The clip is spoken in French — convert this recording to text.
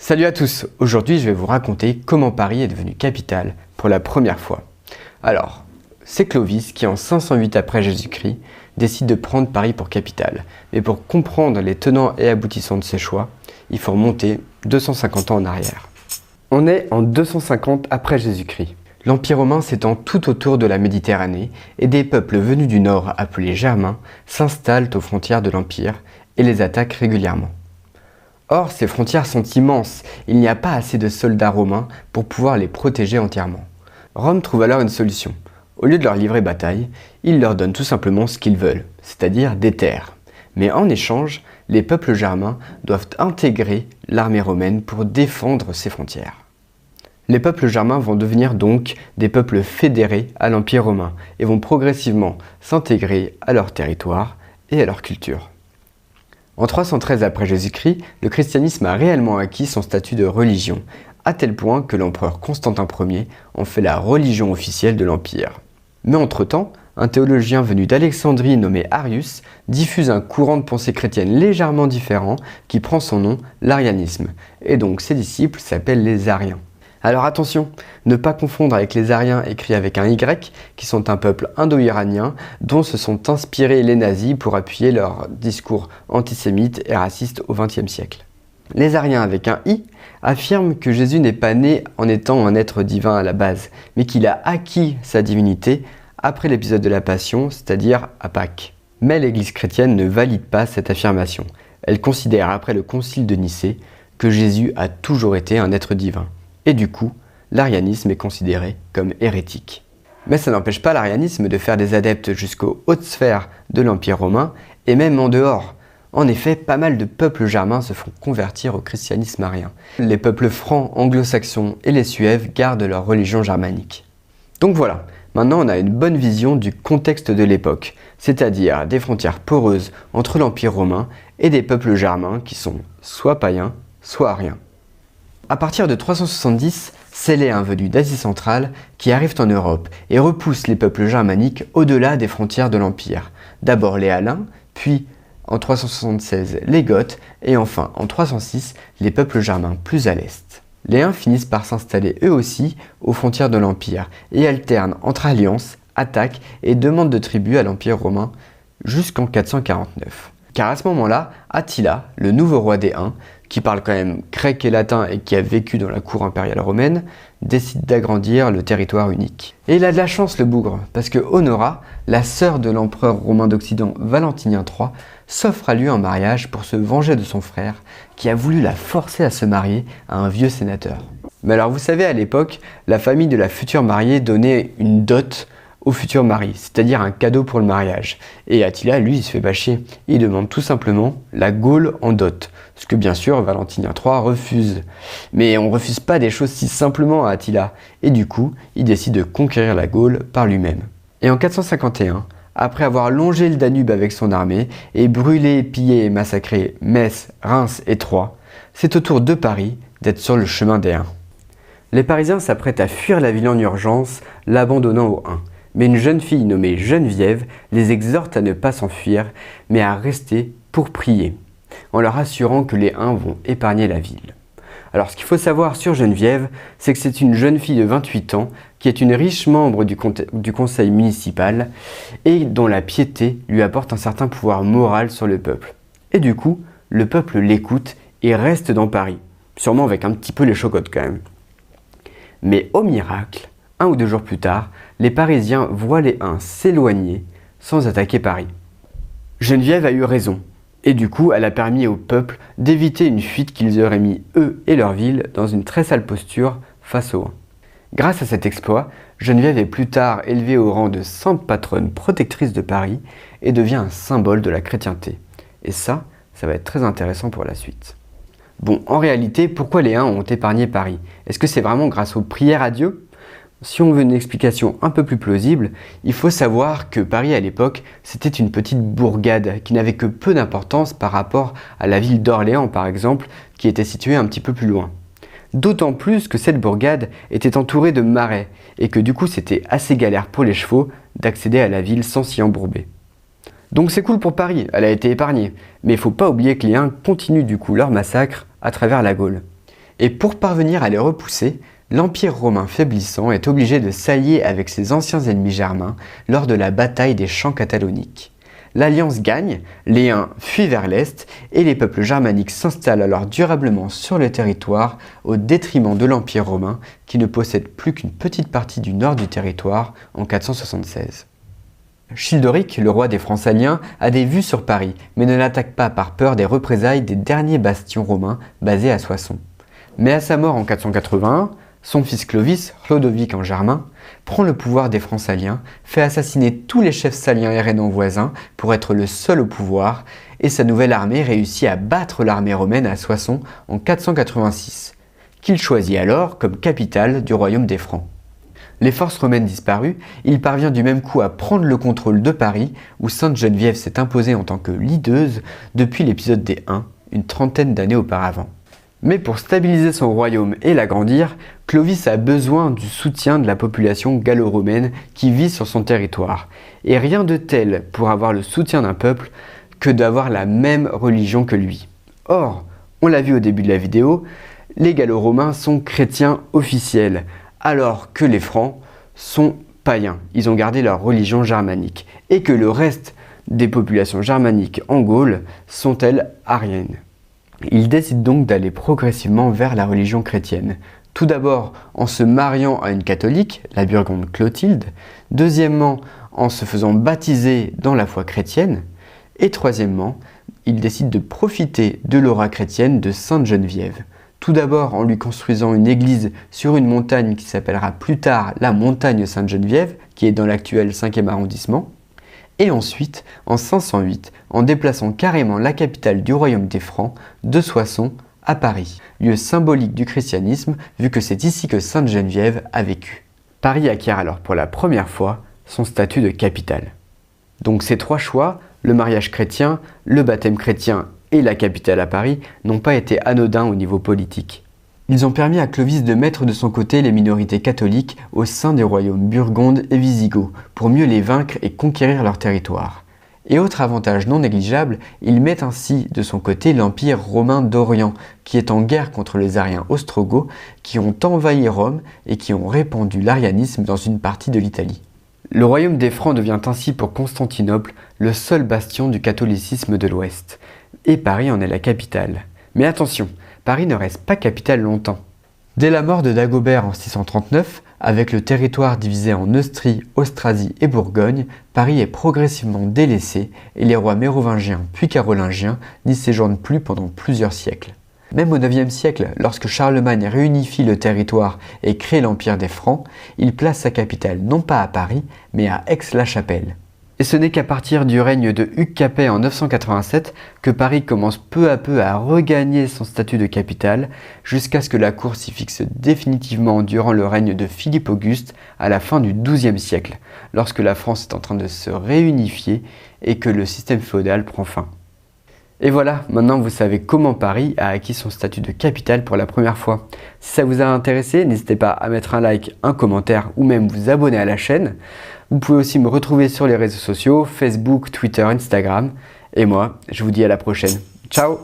Salut à tous, aujourd'hui je vais vous raconter comment Paris est devenu capitale pour la première fois. Alors, c'est Clovis qui en 508 après Jésus-Christ décide de prendre Paris pour capitale. Mais pour comprendre les tenants et aboutissants de ses choix, il faut remonter 250 ans en arrière. On est en 250 après Jésus-Christ. L'Empire romain s'étend tout autour de la Méditerranée et des peuples venus du nord appelés Germains s'installent aux frontières de l'Empire et les attaquent régulièrement. Or, ces frontières sont immenses, il n'y a pas assez de soldats romains pour pouvoir les protéger entièrement. Rome trouve alors une solution. Au lieu de leur livrer bataille, il leur donne tout simplement ce qu'ils veulent, c'est-à-dire des terres. Mais en échange, les peuples germains doivent intégrer l'armée romaine pour défendre ces frontières. Les peuples germains vont devenir donc des peuples fédérés à l'Empire romain et vont progressivement s'intégrer à leur territoire et à leur culture. En 313 après Jésus-Christ, le christianisme a réellement acquis son statut de religion, à tel point que l'empereur Constantin Ier en fait la religion officielle de l'Empire. Mais entre-temps, un théologien venu d'Alexandrie nommé Arius diffuse un courant de pensée chrétienne légèrement différent qui prend son nom, l'arianisme, et donc ses disciples s'appellent les Ariens. Alors attention, ne pas confondre avec les Ariens écrits avec un Y, qui sont un peuple indo-iranien dont se sont inspirés les nazis pour appuyer leur discours antisémite et raciste au XXe siècle. Les Ariens avec un I affirment que Jésus n'est pas né en étant un être divin à la base, mais qu'il a acquis sa divinité après l'épisode de la Passion, c'est-à-dire à Pâques. Mais l'Église chrétienne ne valide pas cette affirmation. Elle considère après le concile de Nicée que Jésus a toujours été un être divin. Et du coup, l'arianisme est considéré comme hérétique. Mais ça n'empêche pas l'arianisme de faire des adeptes jusqu'aux hautes sphères de l'Empire romain et même en dehors. En effet, pas mal de peuples germains se font convertir au christianisme arien. Les peuples francs, anglo-saxons et les Suèves gardent leur religion germanique. Donc voilà, maintenant on a une bonne vision du contexte de l'époque, c'est-à-dire des frontières poreuses entre l'Empire romain et des peuples germains qui sont soit païens, soit ariens. À partir de 370, c'est les Huns venus d'Asie centrale qui arrivent en Europe et repoussent les peuples germaniques au-delà des frontières de l'Empire. D'abord les Alains, puis en 376 les Goths et enfin en 306 les peuples germains plus à l'est. Les Huns finissent par s'installer eux aussi aux frontières de l'Empire et alternent entre alliances, attaques et demandes de tribut à l'Empire romain jusqu'en 449. Car à ce moment-là, Attila, le nouveau roi des Huns, qui parle quand même grec et latin et qui a vécu dans la cour impériale romaine, décide d'agrandir le territoire unique. Et il a de la chance le bougre, parce que Honora, la sœur de l'empereur romain d'Occident Valentinien III, s'offre à lui en mariage pour se venger de son frère, qui a voulu la forcer à se marier à un vieux sénateur. Mais alors vous savez, à l'époque, la famille de la future mariée donnait une dot au futur mari, c'est-à-dire un cadeau pour le mariage. Et Attila, lui, il se fait pas chier. Il demande tout simplement la Gaule en dot, ce que bien sûr Valentinien III refuse. Mais on refuse pas des choses si simplement à Attila, et du coup, il décide de conquérir la Gaule par lui-même. Et en 451, après avoir longé le Danube avec son armée, et brûlé, pillé et massacré Metz, Reims et Troyes, c'est au tour de Paris d'être sur le chemin des Huns. Les Parisiens s'apprêtent à fuir la ville en urgence, l'abandonnant aux Huns. Mais une jeune fille nommée Geneviève les exhorte à ne pas s'enfuir, mais à rester pour prier, en leur assurant que les Huns vont épargner la ville. Alors ce qu'il faut savoir sur Geneviève, c'est que c'est une jeune fille de 28 ans, qui est une riche membre du conseil municipal, et dont la piété lui apporte un certain pouvoir moral sur le peuple. Et du coup, le peuple l'écoute et reste dans Paris, sûrement avec un petit peu les chocottes quand même. Mais au miracle, 1 ou 2 jours plus tard, les Parisiens voient les Huns s'éloigner sans attaquer Paris. Geneviève a eu raison, et du coup elle a permis au peuple d'éviter une fuite qu'ils auraient mis eux et leur ville dans une très sale posture face aux Huns. Grâce à cet exploit, Geneviève est plus tard élevée au rang de sainte patronne protectrice de Paris et devient un symbole de la chrétienté. Et ça va être très intéressant pour la suite. Bon, en réalité, pourquoi les Huns ont épargné Paris? Est-ce que c'est vraiment grâce aux prières à Dieu? Si on veut une explication un peu plus plausible, il faut savoir que Paris à l'époque, c'était une petite bourgade qui n'avait que peu d'importance par rapport à la ville d'Orléans par exemple, qui était située un petit peu plus loin. D'autant plus que cette bourgade était entourée de marais et que du coup c'était assez galère pour les chevaux d'accéder à la ville sans s'y embourber. Donc c'est cool pour Paris, elle a été épargnée, mais il ne faut pas oublier que les Huns continuent du coup leur massacre à travers la Gaule. Et pour parvenir à les repousser, l'Empire romain faiblissant est obligé de s'allier avec ses anciens ennemis germains lors de la bataille des champs cataloniques. L'alliance gagne, les Huns fuient vers l'est et les peuples germaniques s'installent alors durablement sur le territoire au détriment de l'Empire romain qui ne possède plus qu'une petite partie du nord du territoire en 476. Childéric, le roi des Francs-Saliens, a des vues sur Paris mais ne l'attaque pas par peur des représailles des derniers bastions romains basés à Soissons. Mais à sa mort en 481, son fils Clovis, Clodovic en germain, prend le pouvoir des Francs-Saliens, fait assassiner tous les chefs saliens et rhénans voisins pour être le seul au pouvoir, et sa nouvelle armée réussit à battre l'armée romaine à Soissons en 486, qu'il choisit alors comme capitale du royaume des Francs. Les forces romaines disparues, il parvient du même coup à prendre le contrôle de Paris, où Sainte Geneviève s'est imposée en tant que leaduse depuis l'épisode des Huns, une trentaine d'années auparavant. Mais pour stabiliser son royaume et l'agrandir, Clovis a besoin du soutien de la population gallo-romaine qui vit sur son territoire. Et rien de tel pour avoir le soutien d'un peuple que d'avoir la même religion que lui. Or, on l'a vu au début de la vidéo, les gallo-romains sont chrétiens officiels, alors que les francs sont païens. Ils ont gardé leur religion germanique. Et que le reste des populations germaniques en Gaule sont, elles, ariennes. Il décide donc d'aller progressivement vers la religion chrétienne. Tout d'abord en se mariant à une catholique, la Burgonde Clotilde, deuxièmement en se faisant baptiser dans la foi chrétienne, et troisièmement, il décide de profiter de l'aura chrétienne de Sainte Geneviève. Tout d'abord en lui construisant une église sur une montagne qui s'appellera plus tard la montagne Sainte-Geneviève, qui est dans l'actuel 5e arrondissement, et ensuite, en 508, en déplaçant carrément la capitale du royaume des Francs, de Soissons, à Paris, lieu symbolique du christianisme vu que c'est ici que Sainte Geneviève a vécu. Paris acquiert alors pour la première fois son statut de capitale. Donc ces trois choix, le mariage chrétien, le baptême chrétien et la capitale à Paris, n'ont pas été anodins au niveau politique. Ils ont permis à Clovis de mettre de son côté les minorités catholiques au sein des royaumes burgondes et visigoths pour mieux les vaincre et conquérir leur territoire. Et autre avantage non négligeable, il met ainsi de son côté l'Empire romain d'Orient, qui est en guerre contre les Ariens ostrogoths qui ont envahi Rome et qui ont répandu l'arianisme dans une partie de l'Italie. Le royaume des Francs devient ainsi pour Constantinople le seul bastion du catholicisme de l'Ouest, et Paris en est la capitale. Mais attention, Paris ne reste pas capitale longtemps. Dès la mort de Dagobert en 639, avec le territoire divisé en Neustrie, Austrasie et Bourgogne, Paris est progressivement délaissé et les rois mérovingiens puis carolingiens n'y séjournent plus pendant plusieurs siècles. Même au IXe siècle, lorsque Charlemagne réunifie le territoire et crée l'Empire des Francs, il place sa capitale non pas à Paris, mais à Aix-la-Chapelle. Et ce n'est qu'à partir du règne de Hugues Capet en 987 que Paris commence peu à peu à regagner son statut de capitale, jusqu'à ce que la cour s'y fixe définitivement durant le règne de Philippe Auguste à la fin du XIIe siècle, lorsque la France est en train de se réunifier et que le système féodal prend fin. Et voilà, maintenant vous savez comment Paris a acquis son statut de capitale pour la première fois. Si ça vous a intéressé, n'hésitez pas à mettre un like, un commentaire ou même vous abonner à la chaîne. Vous pouvez aussi me retrouver sur les réseaux sociaux, Facebook, Twitter, Instagram. Et moi, je vous dis à la prochaine. Ciao!